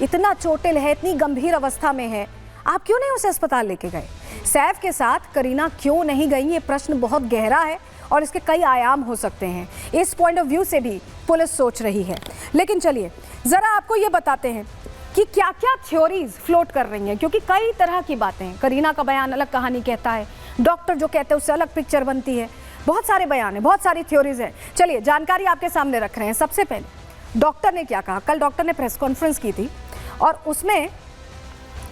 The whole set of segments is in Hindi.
इतना चोटिल है, इतनी गंभीर अवस्था में है, आप क्यों नहीं उसे अस्पताल लेके गए? सैफ के साथ करीना क्यों नहीं गई? ये प्रश्न बहुत गहरा है और इसके कई आयाम हो सकते हैं। इस पॉइंट ऑफ व्यू से भी पुलिस सोच रही है। लेकिन चलिए जरा आपको ये बताते हैं कि क्या क्या थ्योरीज फ्लोट कर रही हैं, क्योंकि कई तरह की बातें हैं। करीना का बयान अलग कहानी कहता है, डॉक्टर जो कहते हैं उससे अलग पिक्चर बनती है, बहुत सारे बयान हैं, बहुत सारी थ्योरीज हैं। चलिए जानकारी आपके सामने रख रहे हैं। सबसे पहले डॉक्टर ने क्या कहा? कल डॉक्टर ने प्रेस कॉन्फ्रेंस की थी और उसमें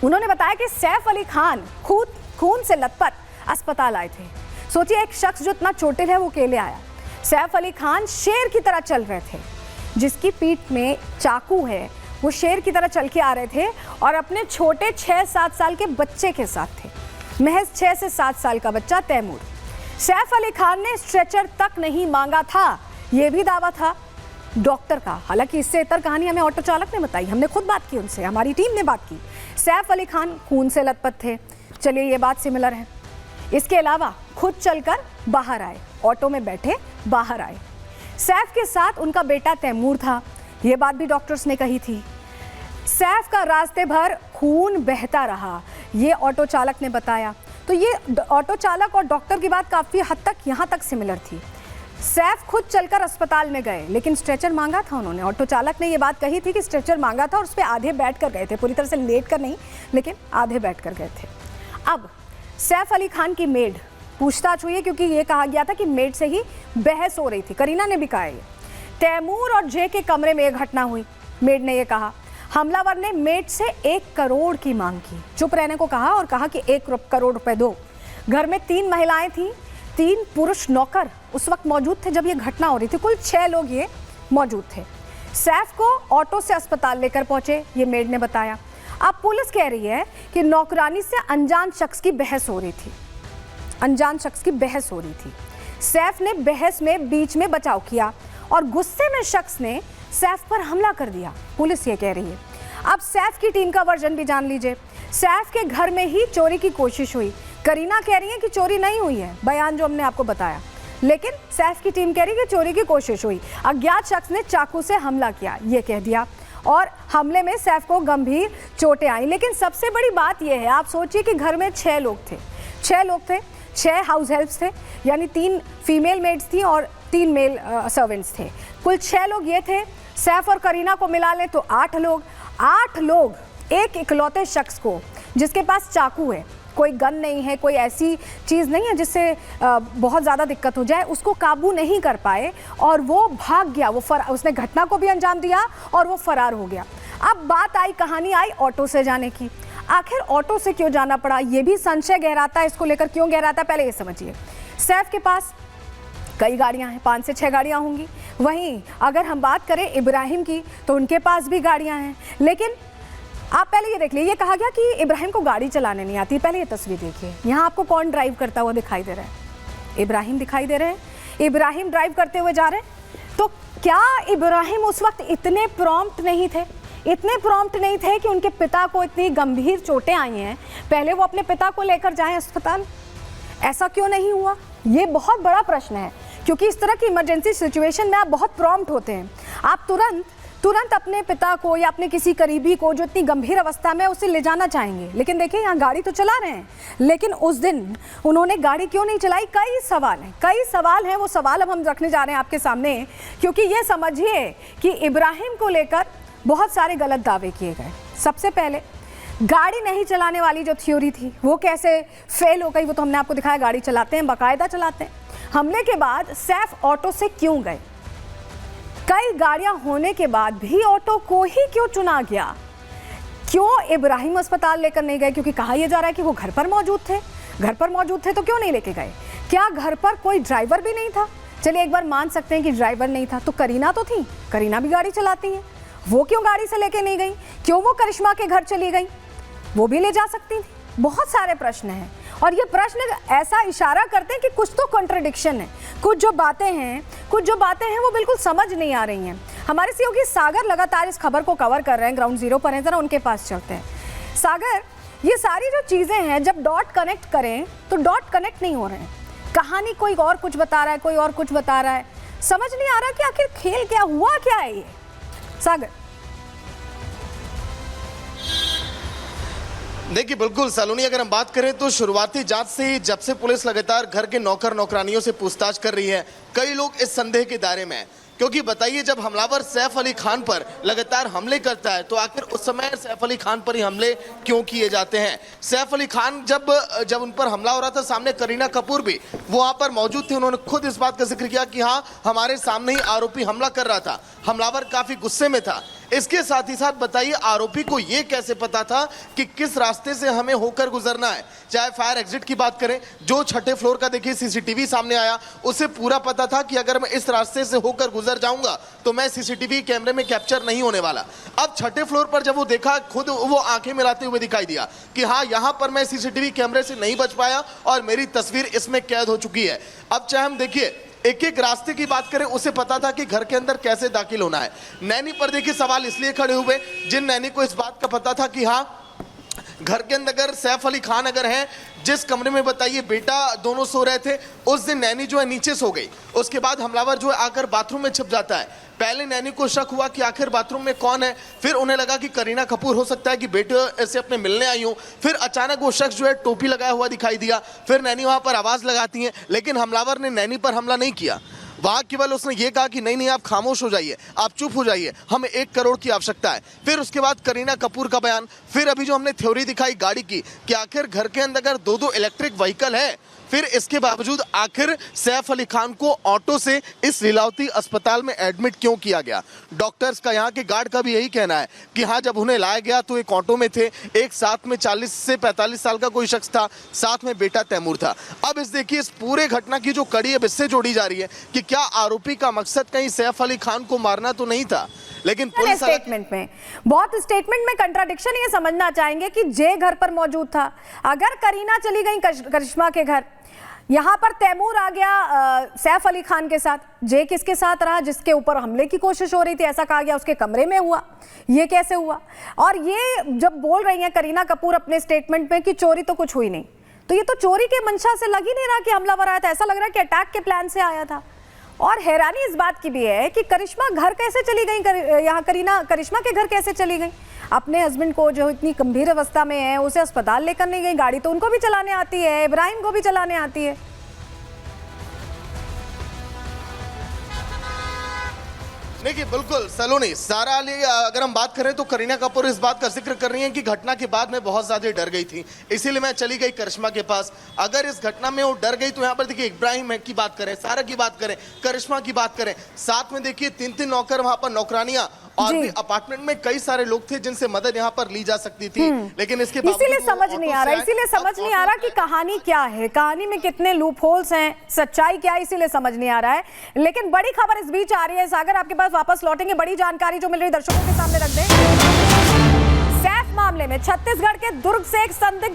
उन्होंने बताया कि सैफ अली खान खून से लथपथ अस्पताल आए थे। सोचिए, एक शख्स जो इतना चोटिल है वो अकेले आया। सैफ अली खान शेर की तरह चल रहे थे, जिसकी पीठ में चाकू है वो शेर की तरह चल के आ रहे थे और अपने छोटे 6-7 साल के बच्चे के साथ थे। महज 6 से 7 साल का बच्चा तैमूर। सैफ अली खान ने स्ट्रेचर तक नहीं मांगा था, ये भी दावा था डॉक्टर का। हालांकि इससे इतर कहानी हमें ऑटो चालक ने बताई, हमने खुद बात की उनसे, हमारी टीम ने बात की। सैफ अली खान खून से लथपथ थे, चलिए ये बात सिमिलर है। इसके अलावा खुद चलकर बाहर आए, ऑटो में बैठे बाहर आए। सैफ के साथ उनका बेटा तैमूर था, ये बात भी डॉक्टर्स ने कही थी। सैफ का रास्ते भर खून बहता रहा, ये ऑटो चालक ने बताया। तो ये ऑटो चालक और डॉक्टर की बात काफ़ी हद तक यहाँ तक सिमिलर थी। सैफ खुद चलकर अस्पताल में गए, लेकिन स्ट्रेचर मांगा था उन्होंने। ऑटो चालक ने ये बात कही थी कि स्ट्रेचर मांगा था और उस पर आधे बैठ कर गए थे, पूरी तरह से लेट कर नहीं, लेकिन आधे बैठ कर गए थे। अब सैफ अली खान की मेड पूछताछ हुई है, क्योंकि ये कहा गया था कि मेड से ही बहस हो रही थी। करीना ने भी कहा है तैमूर और जे के कमरे में ये घटना हुई। मेड ने ये कहा, हमलावर ने मेड से 1 करोड़ की मांग की, चुप रहने को कहा और कहा कि 1 करोड़ रुपए दो। घर में 3 महिलाएं थीं, 3 पुरुष नौकर उस वक्त मौजूद थे जब ये घटना हो रही थी। कुल 6 लोग ये मौजूद थे। सैफ को ऑटो से अस्पताल लेकर पहुंचे, ये मेड ने बताया। अब पुलिस कह रही है कि नौकरानी से अनजान शख्स की बहस हो रही थी, अनजान शख्स की बहस हो रही थी। सैफ ने बहस में बीच में बचाव किया और गुस्से में शख्स ने सैफ पर हमला कर दिया, पुलिस ये कह रही है। अब सैफ की टीम का वर्जन भी जान लीजिए। सैफ के घर में ही चोरी की कोशिश हुई। करीना कह रही है कि चोरी नहीं हुई है, बयान जो हमने आपको बताया, लेकिन सैफ की टीम कह रही है कि चोरी की कोशिश हुई। अज्ञात शख्स ने चाकू से हमला किया, ये कह दिया, और हमले में सैफ को गंभीर चोटें आई। लेकिन सबसे बड़ी बात यह है, आप सोचिए कि घर में 6 लोग थे, 6 हाउस हेल्प्स थे, यानी 3 फीमेल मेड्स थी और 3 मेल सर्वेंट्स थे। कुल 6 लोग ये थे। सैफ और करीना को मिला लें तो 8 लोग एक इकलौते शख्स को, जिसके पास चाकू है, कोई गन नहीं है, कोई ऐसी चीज़ नहीं है जिससे बहुत ज़्यादा दिक्कत हो जाए, उसको काबू नहीं कर पाए और वो भाग गया। उसने घटना को भी अंजाम दिया और वो फरार हो गया। अब बात आई, कहानी आई ऑटो से जाने की। आखिर ऑटो से क्यों जाना पड़ा, ये भी संशय गहराता है। इसको लेकर क्यों गहराता है, पहले ये समझिए। सैफ के पास कई गाड़ियां हैं, 5 से 6 गाड़ियां होंगी। वहीं अगर हम बात करें इब्राहिम की, तो उनके पास भी गाड़ियां हैं। लेकिन आप पहले ये देख लीजिए, ये कहा गया कि इब्राहिम को गाड़ी चलाने नहीं आती। पहले ये तस्वीर देखिए, यहाँ आपको कौन ड्राइव करता हुआ दिखाई दे रहा है? इब्राहिम दिखाई दे रहे हैं। इब्राहिम ड्राइव करते हुए जा रहे हैं। तो क्या इब्राहिम उस वक्त इतने प्रॉम्प्ट नहीं थे कि उनके पिता को इतनी गंभीर चोटें आई हैं, पहले वो अपने पिता को लेकर जाएं अस्पताल? ऐसा क्यों नहीं हुआ? ये बहुत बड़ा प्रश्न है, क्योंकि इस तरह की इमरजेंसी सिचुएशन में आप बहुत प्रॉम्प्ट होते हैं। आप तुरंत अपने पिता को या अपने किसी करीबी को जो इतनी गंभीर अवस्था में, उसे ले जाना चाहेंगे। लेकिन देखिए, यहाँ गाड़ी तो चला रहे हैं, लेकिन उस दिन उन्होंने गाड़ी क्यों नहीं चलाई? कई सवाल हैं। वो सवाल अब हम रखने जा रहे हैं आपके सामने, क्योंकि ये समझिए कि इब्राहिम को लेकर बहुत सारे गलत दावे किए गए। सबसे पहले गाड़ी नहीं चलाने वाली जो थ्योरी थी, वो कैसे फेल हो गई, वो तो हमने आपको दिखाया। गाड़ी चलाते हैं, बाकायदा चलाते हैं। हमले के बाद सैफ ऑटो से क्यों गए? कई गाड़ियां होने के बाद भी ऑटो को ही क्यों चुना गया? क्यों इब्राहिम अस्पताल लेकर नहीं गए? क्योंकि कहा यह जा रहा है कि वो घर पर मौजूद थे, तो क्यों नहीं लेके गए? क्या घर पर कोई ड्राइवर भी नहीं था? चलिए एक बार मान सकते हैं कि ड्राइवर नहीं था, तो करीना तो थी, करीना भी गाड़ी चलाती है, वो क्यों गाड़ी से लेके नहीं गई? क्यों वो करिश्मा के घर चली गई? वो भी ले जा सकती थी। बहुत सारे प्रश्न हैं और ये प्रश्न ऐसा इशारा करते हैं कि कुछ तो कॉन्ट्रडिक्शन है। कुछ जो बातें हैं वो बिल्कुल समझ नहीं आ रही हैं। हमारे सहयोगी सागर लगातार इस खबर को कवर कर रहे हैं, ग्राउंड जीरो पर हैं, जरा उनके पास चलते हैं। सागर, ये सारी जो चीज़ें हैं, जब डॉट कनेक्ट करें तो डॉट कनेक्ट नहीं हो रहे हैं। कहानी कोई और कुछ बता रहा है, कोई और कुछ बता रहा है, समझ नहीं आ रहा कि आखिर खेल क्या हुआ, क्या है ये? सागर, देखिए बिल्कुल सलोनी, अगर हम बात करें तो शुरुआती जांच से ही जब से पुलिस लगातार घर के नौकर नौकरानियों से पूछताछ कर रही है, कई लोग इस संदेह के दायरे में हैं। क्योंकि बताइए, जब हमलावर सैफ अली खान पर लगातार हमले करता है तो आखिर उस समय सैफ अली खान पर ही हमले क्यों किए जाते हैं? सैफ अली खान जब उन पर हमला हो रहा था, सामने करीना कपूर भी वो वहां पर मौजूद थी। उन्होंने खुद इस बात का जिक्र किया कि हाँ, हमारे सामने ही आरोपी हमला कर रहा था। हमलावर काफी गुस्से में था। इसके साथ ही साथ बताइए, आरोपी को यह कैसे पता था कि किस रास्ते से हमें होकर गुजरना है? चाहे फायर एग्जिट की बात करें, जो छठे फ्लोर का देखिए सीसीटीवी सामने आया, उसे पूरा पता था कि अगर मैं इस रास्ते से होकर गुजर जाऊंगा तो मैं सीसीटीवी कैमरे में कैप्चर नहीं होने वाला। अब छठे फ्लोर पर जब वो देखा, खुद वो आंखें मिलाते हुए दिखाई दिया कि हाँ, यहां पर मैं सीसीटीवी कैमरे से नहीं बच पाया और मेरी तस्वीर इसमें कैद हो चुकी है। अब चाहे हम देखिए एक एक रास्ते की बात करें, उसे पता था कि घर के अंदर कैसे दाखिल होना है। नैनी पर देखिए सवाल इसलिए खड़े हुए, जिन नैनी को इस बात का पता था कि हाँ, घर के अंदर अगर सैफ अली खान अगर हैं, जिस कमरे में बताइए बेटा दोनों सो रहे थे, उस दिन नैनी जो है नीचे सो गई। उसके बाद हमलावर जो है आकर बाथरूम में छिप जाता है। पहले नैनी को शक हुआ कि आखिर बाथरूम में कौन है, फिर उन्हें लगा कि करीना कपूर हो सकता है कि बेटे से अपने मिलने आई हूं। फिर अचानक वो शख्स जो है टोपी लगाया हुआ दिखाई दिया। फिर नैनी वहां पर आवाज लगाती है, लेकिन हमलावर ने नैनी पर हमला नहीं किया। वहां केवल उसने ये कहा कि नहीं, आप खामोश हो जाइए, आप चुप हो जाइए, हमें 1 करोड़ की आवश्यकता है। फिर उसके बाद करीना कपूर का बयान, फिर अभी जो हमने थ्योरी दिखाई गाड़ी की कि आखिर घर के अंदर अगर 2-2 इलेक्ट्रिक व्हीकल है, फिर इसके बावजूद आखिर सैफ अली खान को ऑटो से इस लीलावती अस्पताल में एडमिट क्यों किया गया? डॉक्टर्स का, यहाँ के गार्ड का भी यही कहना है कि हाँ, जब उन्हें लाया गया तो एक ऑटो में थे, एक साथ में 40 से 45 साल का कोई शख्स था, साथ में बेटा तैमूर था। अब इस पूरे घटना की जो कड़ी अब इससे जोड़ी जा रही है कि क्या आरोपी का मकसद कहीं सैफ अली खान को मारना तो नहीं था? लेकिन पुलिस स्टेटमेंट में कंट्राडिक्शन ये समझना चाहेंगे कि जे घर पर मौजूद था, अगर करीना चली गई करिश्मा के घर, यहां पर तैमूर आ गया सैफ अली खान के साथ, जे किसके साथ रहा? जिसके ऊपर हमले की कोशिश हो रही थी, ऐसा कहा गया उसके कमरे में हुआ। ये कैसे हुआ? और ये जब बोल रही हैं करीना कपूर अपने स्टेटमेंट में कि चोरी तो कुछ हुई नहीं, तो ये तो चोरी के मंशा से लग ही नहीं रहा कि हमलावर आया था। ऐसा लग रहा है कि अटैक के प्लान से आया था। और हैरानी इस बात की भी है कि करिश्मा घर कैसे चली गई, यहाँ करिश्मा के घर कैसे चली गई? अपने हस्बैंड को जो इतनी गंभीर अवस्था में है, उसे अस्पताल लेकर नहीं गई। गाड़ी तो उनको भी चलाने आती है, इब्राहिम को भी चलाने आती है। देखिए बिल्कुल सलोनी, सारा अली, अगर हम बात करें तो करीना कपूर इस बात का जिक्र कर रही हैं कि घटना के बाद मैं बहुत ज्यादा डर गई थी, इसीलिए मैं चली गई करिश्मा के पास। अगर इस घटना में वो डर गई तो यहाँ पर देखिए इब्राहिम की बात करें, सारा की बात करें, करिश्मा की बात करें, साथ में देखिए 3-3 नौकर, वहां पर नौकरानियां, और भी अपार्टमेंट में कई सारे लोग थे जिनसे मदद यहाँ पर ली जा सकती थी। लेकिन इसके इसीलिए समझ नहीं आ रहा कि कहानी क्या है, कहानी में कितने लूप होल्स हैं, सच्चाई क्या है, इसीलिए समझ नहीं आ रहा है। लेकिन बड़ी खबर इस बीच आ रही है। सागर, आपके पास वापस लौटेंगे, बड़ी जानकारी जो मिल रही दर्शकों के सामने रख दें। सैफ मामले में छत्तीसगढ़ के दुर्ग से एक संदिग्ध